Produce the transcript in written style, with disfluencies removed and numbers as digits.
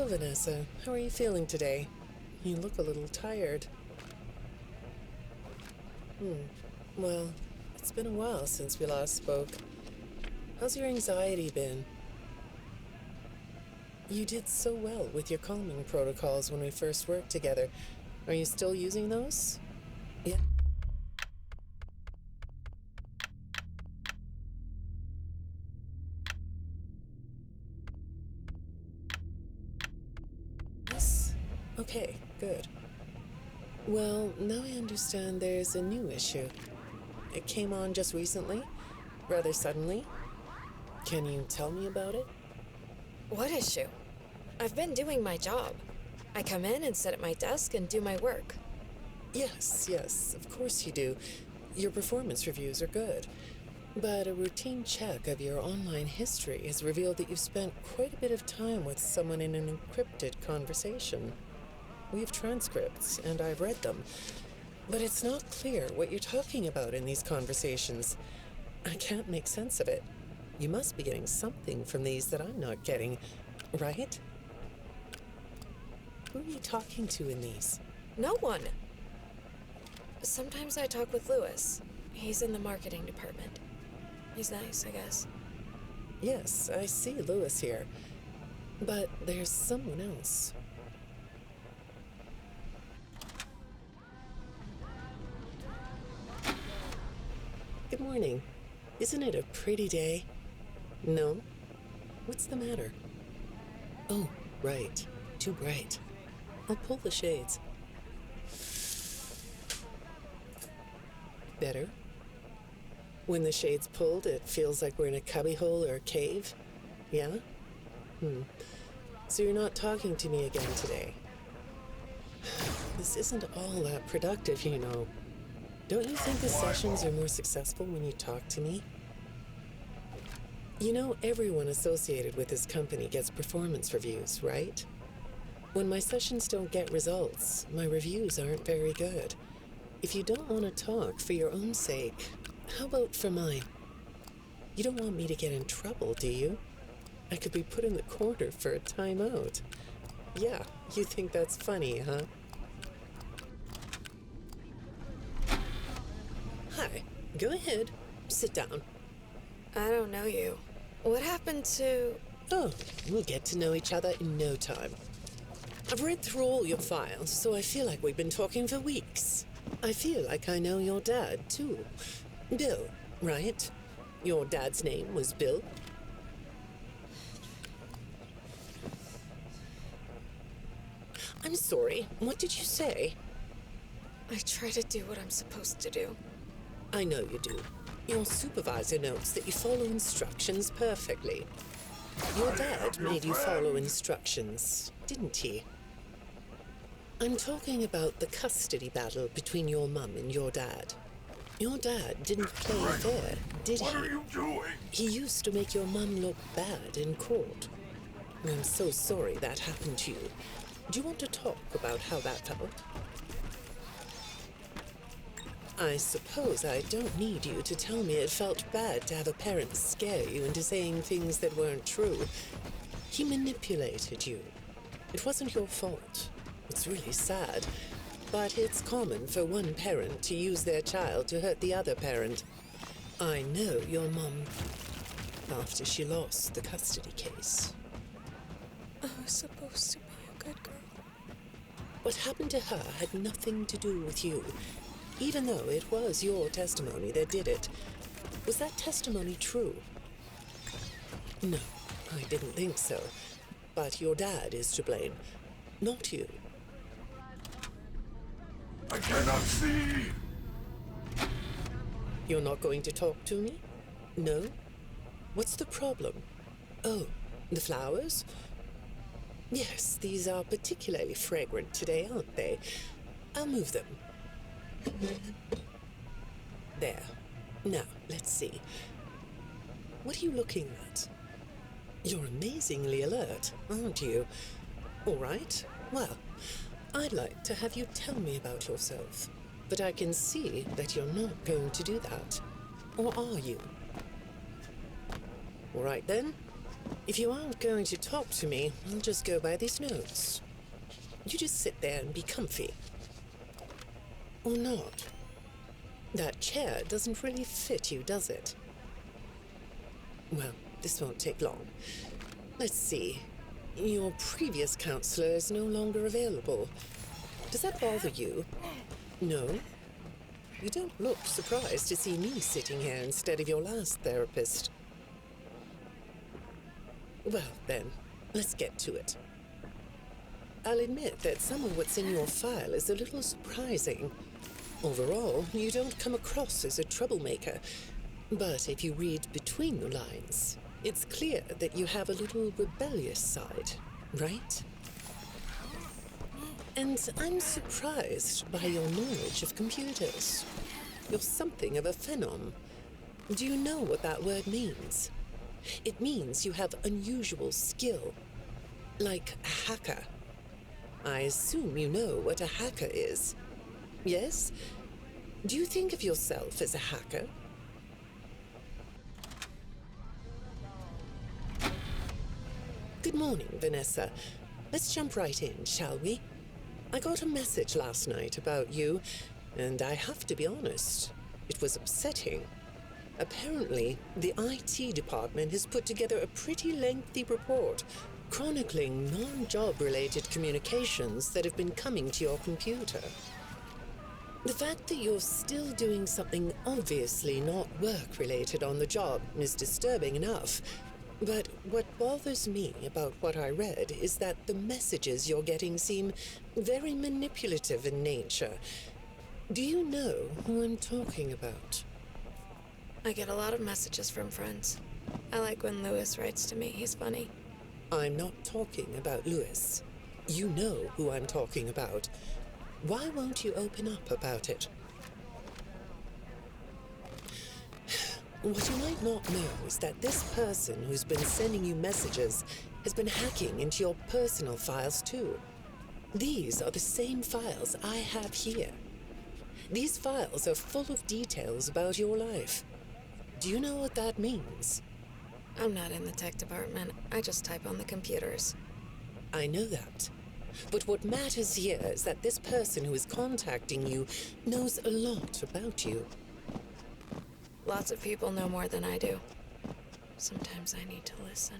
Hello, Vanessa. How are you feeling today? You look a little tired. Well, it's been a while since we last spoke. How's your anxiety been? You did so well with your calming protocols when we first worked together. Are you still using those? Yeah. Yes? Okay, good. Well, now I understand there's a new issue. It came on just recently, rather suddenly. Can you tell me about it? What issue? I've been doing my job. I come in and sit at my desk and do my work. Yes, of course you do. Your performance reviews are good. But a routine check of your online history has revealed that you've spent quite a bit of time with someone in an encrypted conversation. We have transcripts, and I've read them. But it's not clear what you're talking about in these conversations. I can't make sense of it. You must be getting something from these that I'm not getting, right? Who are you talking to in these? No one. Sometimes I talk with Lewis. He's in the marketing department. He's nice, I guess. Yes, I see Lewis here. But there's someone else. Good morning. Isn't it a pretty day? No? What's the matter? Oh, right. Too bright. I'll pull the shades. Better? When the shade's pulled, it feels like we're in a cubbyhole or a cave? Yeah? So you're not talking to me again today. This isn't all that productive, you know. Don't you think the sessions are more successful when you talk to me? You know, everyone associated with this company gets performance reviews, right? When my sessions don't get results, my reviews aren't very good. If you don't want to talk for your own sake, how about for mine? You don't want me to get in trouble, do you? I could be put in the corner for a timeout. Yeah, you think that's funny, huh? Hi, go ahead. Sit down. I don't know you. What happened to... Oh, we'll get to know each other in no time. I've read through all your files, so I feel like we've been talking for weeks. I feel like I know your dad, too. Bill, right? Your dad's name was Bill? I'm sorry, what did you say? I try to do what I'm supposed to do. I know you do. Your supervisor notes that you follow instructions perfectly. Your dad made you follow instructions, didn't he? I'm talking about the custody battle between your mum and your dad. Your dad didn't play fair, did he? What are you doing? He used to make your mum look bad in court. I'm so sorry that happened to you. Do you want to talk about how that felt? I suppose I don't need you to tell me it felt bad to have a parent scare you into saying things that weren't true. He manipulated you. It wasn't your fault. It's really sad, but it's common for one parent to use their child to hurt the other parent. I know your mum, after she lost the custody case. I was supposed to be a good girl. What happened to her had nothing to do with you, even though it was your testimony that did it. Was that testimony true? No, I didn't think so. But your dad is to blame, not you. I cannot see! You're not going to talk to me? No? What's the problem? Oh, the flowers? Yes, these are particularly fragrant today, aren't they? I'll move them. There. Now, let's see. What are you looking at? You're amazingly alert, aren't you? All right. Well, I'd like to have you tell me about yourself. But I can see that you're not going to do that. Or are you? All right then. If you aren't going to talk to me, I'll just go by these notes. You just sit there and be comfy. Or not. That chair doesn't really fit you, does it? Well, this won't take long. Let's see. Your previous counselor is no longer available. Does that bother you? No? You don't look surprised to see me sitting here instead of your last therapist. Well, then, let's get to it. I'll admit that some of what's in your file is a little surprising. Overall, you don't come across as a troublemaker. But if you read between the lines, it's clear that you have a little rebellious side, right? And I'm surprised by your knowledge of computers. You're something of a phenom. Do you know what that word means? It means you have unusual skill, like a hacker. I assume you know what a hacker is. Yes? Do you think of yourself as a hacker? Good morning, Vanessa. Let's jump right in, shall we? I got a message last night about you, and I have to be honest, it was upsetting. Apparently, the IT department has put together a pretty lengthy report chronicling non-job-related communications that have been coming to your computer. The fact that you're still doing something obviously not work-related on the job is disturbing enough. But what bothers me about what I read is that the messages you're getting seem very manipulative in nature. Do you know who I'm talking about? I get a lot of messages from friends. I like when Lewis writes to me. He's funny. I'm not talking about Lewis. You know who I'm talking about. Why won't you open up about it? What you might not know is that this person who's been sending you messages has been hacking into your personal files too. These are the same files I have here. These files are full of details about your life. Do you know what that means? I'm not in the tech department. I just type on the computers. I know that. But what matters here is that this person who is contacting you knows a lot about you. Lots of people know more than I do. Sometimes I need to listen.